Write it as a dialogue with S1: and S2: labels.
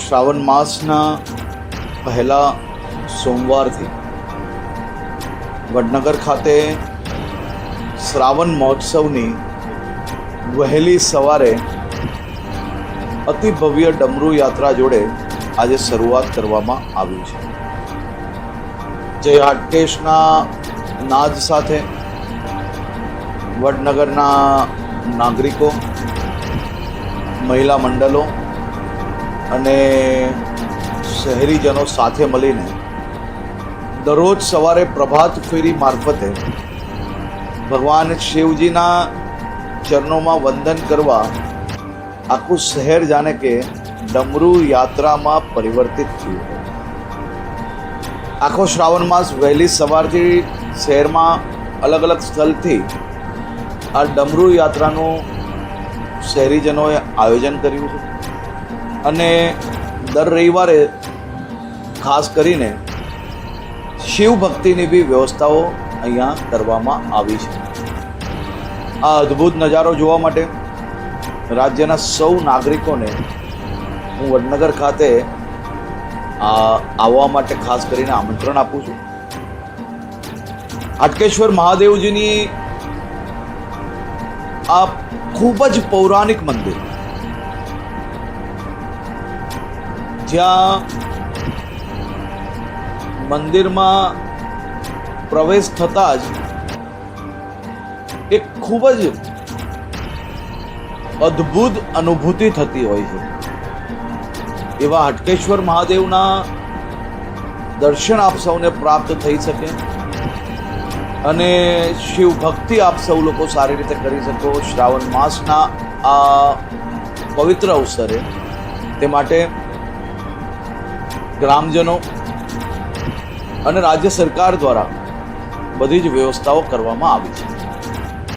S1: શ્રાવણ માસના પહેલા સોમવારથી વડનગર ખાતે શ્રાવણ મહોત્સવની વહેલી સવારે અતિ ભવ્ય ડમરૂ યાત્રા જોડે આજે શરૂઆત કરવામાં આવી છે. જય હાટકેશના નાદ સાથે વડનગરના નાગરિકો, મહિલા મંડળો અને શહેરીજનો સાથે મળીને દરરોજ સવારે પ્રભાત ફેરી મારફતે ભગવાન શિવજીના ચરણોમાં વંદન કરવા આખું શહેર જાણે કે ડમરૂ યાત્રામાં પરિવર્તિત થયું. આખો શ્રાવણ માસ વહેલી સવારથી શહેરમાં અલગ અલગ સ્થળથી આ ડમરૂ યાત્રાનું શહેરીજનોએ આયોજન કર્યું છે અને દર રવિવારે ખાસ કરીને શિવ ભક્તિની બી વ્યવસ્થાઓ અહીંયા કરવામાં આવી છે. આ અદ્ભુત નજારો જોવા માટે રાજ્યના સૌ નાગરિકોને હું વડનગર ખાતે આવવા માટે ખાસ કરીને આમંત્રણ આપું છું. હાટકેશ્વર મહાદેવજીની આ ખૂબ જ પૌરાણિક મંદિર, જ્યાં મંદિરમાં પ્રવેશ થતાં જ એક ખૂબ જ અદ્ભુત અનુભૂતિ થતી હોય છે. એવા હાટકેશ્વર મહાદેવના દર્શન આપ સૌને પ્રાપ્ત થઈ શકે અને શિવ ભક્તિ આપ સૌ લોકો સારી રીતે કરી શકો શ્રાવણ માસના આ પવિત્ર અવસરે. તે માટે ગ્રામજનો અને રાજ્ય સરકાર દ્વારા બધી જ વ્યવસ્થાઓ કરવામાં આવી છે.